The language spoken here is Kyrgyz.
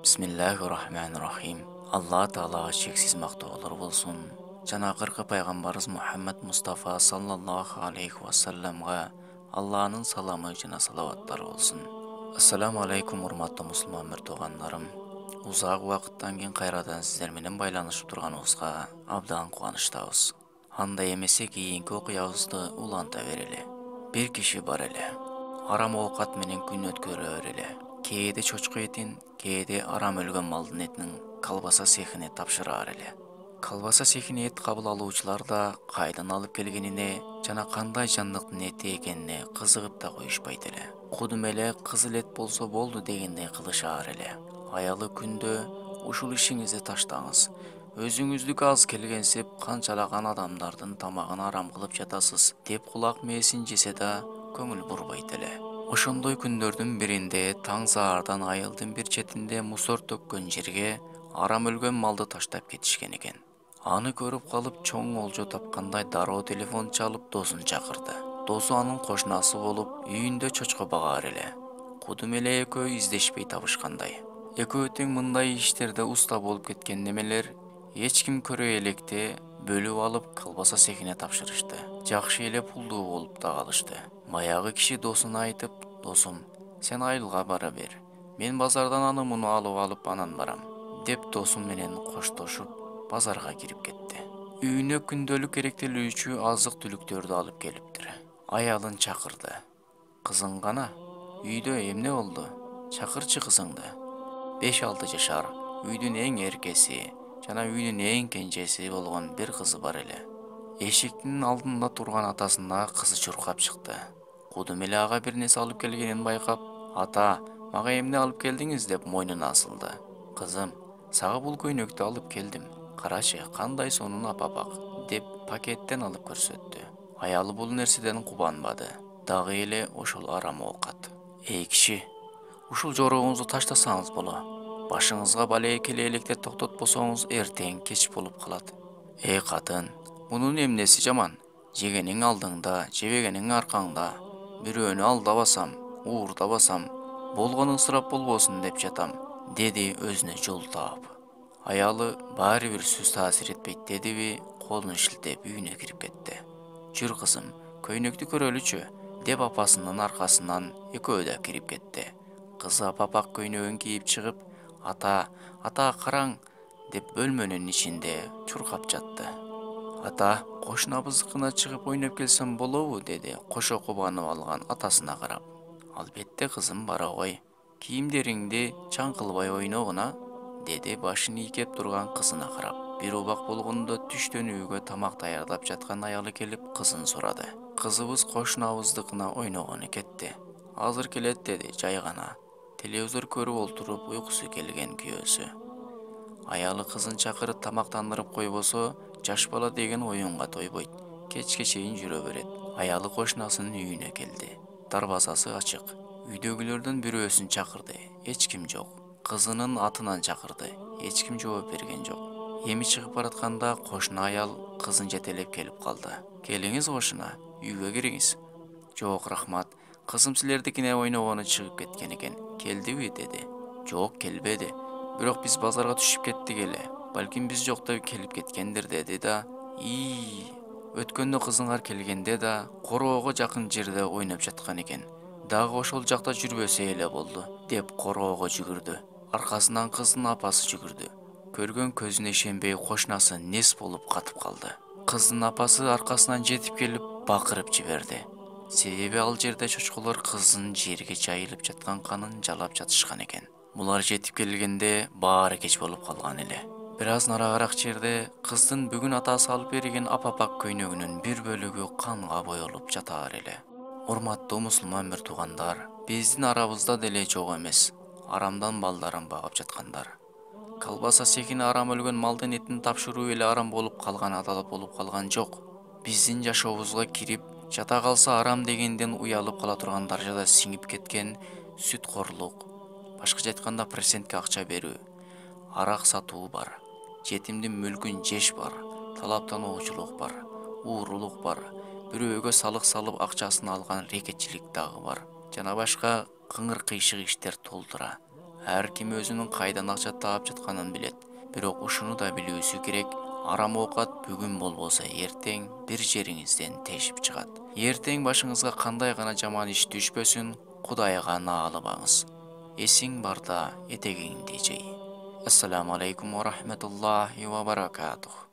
Bismillahirrahmanirrahim. Алла Таалага чексиз мактоолор болсун. Жана акыркы пайгамбарыбыз Мухаммад Мустафа саллаллаху алейхи вассаламга Алланын саламы жана салаваттары болсун. Ассаламу алейкум урматтуу мусулман туугандарым. Узак убакыттан кийин кайрадан сиздер менен байланышып турганыбызга абдан кубанычтабыз. Андай эмесе кийинки окуябызды уланта берели. Бир киши бар эле. Арам оокат менен күн өткөрө эле. Кээде чочко этин, кээде арам өлгөн малдын этин колбаса цехине тапшыраар эле. Колбаса цехине эт кабыл алуучулар да кайдан алып келгенине жана кандай жандыктын эти экенине кызыгып да коюшпайт эле. Кудум эле кызыл эт болсо болду дегендей кылышаар эле. Аялы күндө ушул ишиңизди таштаңыз. Өзүңүздүкү аз келгенсип канчалаган адамдардын тамагын арам кылып жатасыз деп кулак мээсин жесе да көңүл бурбайт эле. Ошондой күндөрдүн биринде таң саардан айылдын бир четинде мусор төккөн жерге арам өлгөн малды таштап кетишкен экен. Аны көрүп калып чоң олжо тапкандай дароо телефон чалып досун чакырды. Досу анын кошунасы болуп, үйүндө чочко багаар эле. Кудум эле экөө издешпей табышкандай. Экөө тең мындай иштерде уста болуп кеткен немелер эч ким көрө электе бөлүп алып колбаса цехине тапшырышты. Жакшы эле пулдуу болуп да калышты. Баягы киши досуна айтып, досум, сен айылга бара бер. Мен базардан аны муну алып анан барам, деп досум менен коштошуп базарга кирип кетти. Үйүнө күндөлүк керектелүүчү азык түлүктөрдү алып келиптир. Аялын чакырды. Кызың гана, үйдө эмне болду? Чакырчы кызыңды. 5-6 жашар, үйдүн эң эркеси жана үйдүн эң кенжеси болгон бир кызы бар эле. Эшиктин алдында турган атасына кызы чуркап чыкты. Кудум эле ага бир нерсе алып келгенин байкап, ата, мага эмне алып келдиңиз деп мойнуна асылды. Кызым, сага бул көйнөктү алып келдим. Карачы, кандай сонун апапак, деп пакеттен алып көрсөттү. Аялы бул нерседен кубанбады. Дагы эле ошол арам оокат. Эй киши, ушул жоробуңузду таштасаңыз боло. Башыңызга балее келе электе токтотпосоңуз эртең кеч болуп калат. Эй катын, мунун эмнеси жаман? Жегениң алдыңда, жебегениң аркаңда. Бирөөнү алдабасам, уурдабасам, болгону ысырап болбосун деп жатам, деди өзүнө жол таап. Аялы баары бир сөз таасир этпейт дедиби, колун шилтеп үйүнө кирип кетти. Жүр кызым, көйнөктү көрөлүчү, деп апасынын аркасынан экөө да кирип кетти. Кызы апапак көйнөгүн кийип чыгып, ата караң, деп бөлмөнүн ичинде чуркап жатты. Ата, кошунабыздыкына чыгып ойноп келсем болобу, деди кошо кубанып алган атасына карап. Албетте кызым, бара кой. Кийимдериңди чаңкылбай ойногуна, деди башын ийкеп турган кызына карап. Бир убак болгондо түштөн үйгө тамак даярдап жаткан аялы келип кызын сурады. Кызыбыз кошунабыздыкына ойногону кетти. Азыр келет, деди жай гана. Телевизор көрүп олтуруп уйкусу келген күйөөсү. Аялы кызын чакырып тамактандырып койбосо, жаш бала деген оюнга тойбойт. Кечке чейин жүрө берет. Аялы кошунасынын үйүнө келди. Дарбазасы ачык. Үйдөгүлөрдүн бирөөсүн чакырды. Эч ким жок. Кызынын атынан чакырды. Эч ким жооп берген жок. Эми чыгып баратканда кошуна аял кызын жетелеп келип калды. Келиңиз кошуна, үйгө кириңиз. Жок, рахмат. Кызым силердикине ойногону чыгып кеткен экен. Келдиби, деди. Жок, келбеди. Бирок биз базарга түшүп кеттик эле. Балким биз жокто келип кеткендир, деди да. Өткөндө кызыңар келгенде да короого жакын жерде ойноп жаткан экен. Дагы ошол жакта жүрбөсө эле болду, деп короого жүгүрдү. Аркасынан кыздын апасы жүгүрдү. Көргөн көзүнө ишенбей кошунасы нес болуп катып калды. Кыздын апасы аркасынан жетип келип бакырып жиберди. Себеби ал жерде чочколор кыздын жерге жайылып жаткан канын жалап жатышкан экен. Булар жетип келгенде баары кеч болуп калган эле. Бир аз нарагыраак жерде кыздын бүгүн атасы алып берген апапак көйнөгүнүн бир бөлүгү канга боелуп жатаар эле. Урматтуу мусулман туугандар, биздин арабызда деле жок эмес арамдан балдарын багып жаткандар. Колбаса цехине арам өлгөн малдын этин тапшыруу эле арам болуп калган адалет болуп калган жок. Биздин жашообузга кирип, жата калса арам дегенден уялып кала турган даражада сиңип кеткен сүткорлук, башкача айтканда процентке акча берүү, арак сатуу бар, жетимдин мүлкүн жеш бар, талаптануучулук бар, уурулук бар, бирөөгө салык салып акчасын алган рекетчилик дагы бар. Жана башка кыңыр кыйшык иштер толтура. Әр ким өзінің қайдан ақша таап жатқанын білет. Бирок ушуну да билүүсү керек. Арам оокат бүгүн болбосо эртең бир жериңизден тешип чыгат. Эртең башыңызга кандай гана жаман иш түшпөсүн, Кудайга наалыбаңыз. Эсиң барда этегиңди жый. Ассаламу алейкум ва рахматуллахи ва баракатух.